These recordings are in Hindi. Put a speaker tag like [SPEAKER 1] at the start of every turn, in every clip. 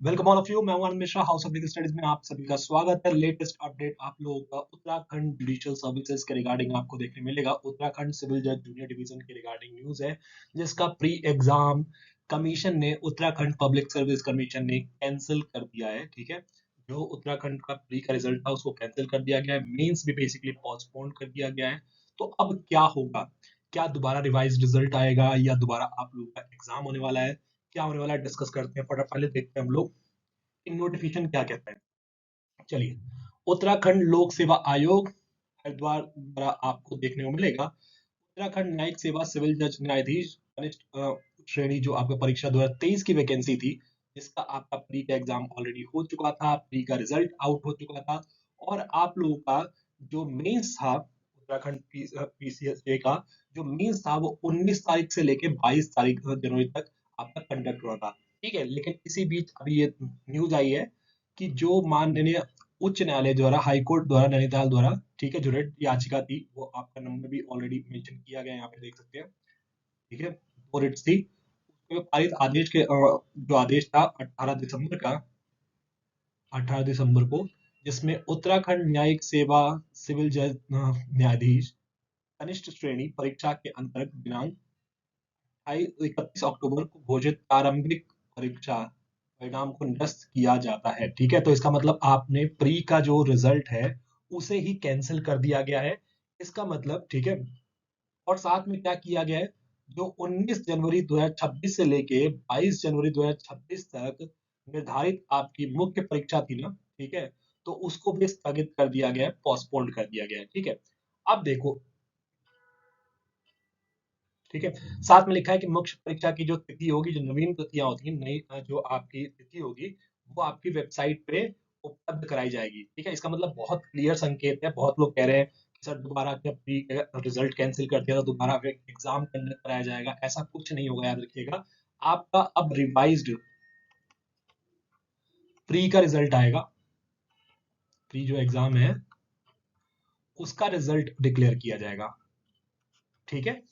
[SPEAKER 1] Welcome all of you. मैं हूं Anand Mishra, house of legal studies में आप सभी का स्वागत है। लेटेस्ट अपडेट आप लोगों का उत्तराखंड जुडिशियल सर्विसेज के रिगार्डिंग आपको देखने मिलेगा। उत्तराखंड सिविल जज जूनियर डिवीजन के रिगार्डिंग न्यूज है, जिसका प्री एग्जाम कमीशन ने, उत्तराखंड पब्लिक सर्विस कमीशन ने कैंसिल कर दिया है। ठीक है, जो उत्तराखंड का प्री का रिजल्ट था उसको कैंसिल कर दिया गया है। मेंस भी बेसिकली पोस्टपोन कर दिया गया है। तो अब क्या होगा? क्या दोबारा रिवाइज रिजल्ट आएगा या दोबारा आप लोगों का एग्जाम होने वाला है? क्या होने वाला है डिस्कस करते हैं। फटाफट पहले देखते हैं हम लोग नोटिफिकेशन क्या कहता है। चलिए, उत्तराखंड लोक सेवा आयोग हरिद्वार द्वारा आपको देखने को मिलेगा। उत्तराखंड न्यायिक सेवा सिविल जज न्यायाधीश कनिष्ठ श्रेणी, जो आपका परीक्षा 2023 की वैकेंसी थी, जिसका आपका प्री का एग्जाम ऑलरेडी हो चुका था, प्री का रिजल्ट आउट हो चुका था, और आप लोगों का जो मेंस था उत्तराखंड पीसीएसए का, जो मेंस था वो 19 तारीख से लेके 22 तारीख जनवरी तक आपका कंडक्ट हुआ था। ठीक है, लेकिन इसी बीच अभी ये न्यूज आई है कि जो माननीय उच्च न्यायालय द्वारा, हाई कोर्ट द्वारा, नैनीताल द्वारा, ठीक है, जो रेड याचिका थी, वो आपका नंबर भी ऑलरेडी मेंशन किया गया है, यहाँ पे देख सकते हैं। ठीक है, वो रिट्स थी। उसके पारित आदेश के जो आदेश था 18 दिसंबर को, जिसमें उत्तराखंड न्यायिक सेवा सिविल जज न्यायाधीश कनिष्ठ श्रेणी परीक्षा के अंतर्गत दिनांक 31 अक्टूबर को घोषित प्रारंभिक परीक्षा परिणाम को निरस्त किया जाता है। ठीक है, तो इसका मतलब आपने प्री का जो रिजल्ट है उसे ही कैंसिल कर दिया गया है, इसका मतलब। ठीक है, और साथ में क्या किया गया है, जो 19 जनवरी 2026 से लेके 22 जनवरी 2026 तक निर्धारित आपकी मुख्य परीक्षा थी ना, ठीक है, तो उसको भी स्थगित कर दिया गया है, पोस्टपोन कर दिया गया है। ठीक है, अब देखो, ठीक है, साथ में लिखा है कि मुख्य परीक्षा की जो तिथि होगी, जो नवीन तिथियां होती हैं, नई जो आपकी तिथि होगी, वो आपकी वेबसाइट पे उपलब्ध कराई जाएगी। ठीक है, इसका मतलब बहुत क्लियर संकेत है। बहुत लोग कह रहे हैं कि सर दोबारा जब प्री रिजल्ट कैंसिल कर दिया तो दोबारा एग्जाम कंडक्ट कराया जाएगा, ऐसा कुछ नहीं होगा, याद रखिएगा। आपका अब रिवाइज्ड प्री का रिजल्ट आएगा। प्री जो एग्जाम है उसका रिजल्ट डिक्लेयर किया जाएगा। ठीक है,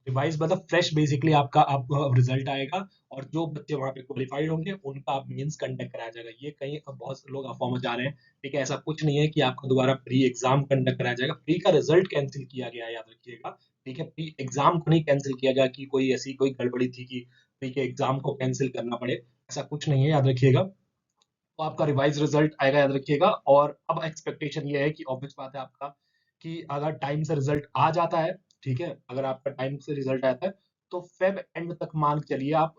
[SPEAKER 1] रिवाइज मतलब फ्रेश, बेसिकली आपका अब रिजल्ट आएगा, और जो बच्चे वहां पे क्वालिफाइड होंगे उनका आप मेंस कंडक्ट कराया जाएगा। ये कहीं अब बहुत से लोग अफवाह मचा रहे हैं। ठीक है, ऐसा कुछ नहीं है कि आपका दोबारा प्री एग्जाम कंडक्ट कराया जाएगा। प्री का रिजल्ट कैंसिल किया गया है, याद रखिएगा। ठीक है, प्री एग्जाम को नहीं कैंसिल किया गया कि कोई ऐसी कोई गड़बड़ी थी कि प्री के एग्जाम को कैंसिल करना पड़े, ऐसा कुछ नहीं है, याद रखिएगा। तो आपका रिवाइज रिजल्ट आएगा, याद रखिएगा। और अब एक्सपेक्टेशन ये है कि ऑब्वियस बात है आपका, कि अगर टाइम से रिजल्ट आ जाता है, ठीक है, अगर आपका टाइम से रिजल्ट आता है, तो फेब एंड तक मान के चलिए आप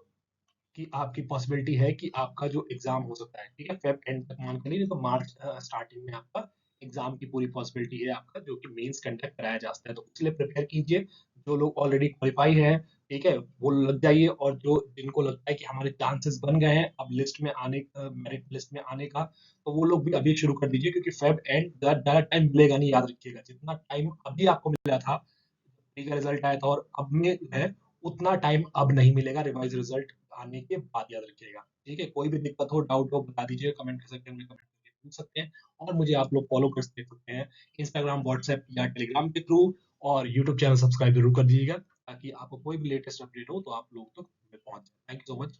[SPEAKER 1] कि आपकी पॉसिबिलिटी है कि आपका जो एग्जाम हो सकता है। ठीक है, फेब एंड तक मान के लिए, नहीं तो मार्च स्टार्टिंग में आपका एग्जाम की पूरी पॉसिबिलिटी है आपका, जो कि मेंस कंडक्ट कराया जा सकता है। तो इसलिए प्रिपेयर कीजिए। जो लोग ऑलरेडी क्वालिफाई हैं, ठीक है, वो लग जाइए, और जो जिनको लगता है कि हमारे चांसेस बन गए हैं अब लिस्ट में आने, मेरिट लिस्ट में आने का, तो वो लोग भी अभी शुरू कर दीजिए, क्योंकि फेब एंड ज़्यादा टाइम मिलेगा नहीं, याद रखिएगा। जितना टाइम अभी आपको मिला था, प्री का रिजल्ट आया था, और अब में जो है उतना टाइम अब नहीं मिलेगा रिवाइज रिजल्ट आने के बाद, याद रखिएगा। ठीक है, कोई भी दिक्कत हो, डाउट हो, बता दीजिए, कमेंट कर सेक्शन में कमेंट करके पूछ सकते हैं। और मुझे आप लोग फॉलो कर सकते हैं इंस्टाग्राम, व्हाट्सएप या टेलीग्राम के थ्रू, और यूट्यूब चैनल सब्सक्राइब जरूर कर दीजिएगा, ताकि आपको कोई भी लेटेस्ट अपडेट हो तो आप लोग तक पहुंच जाए। Thank you so much.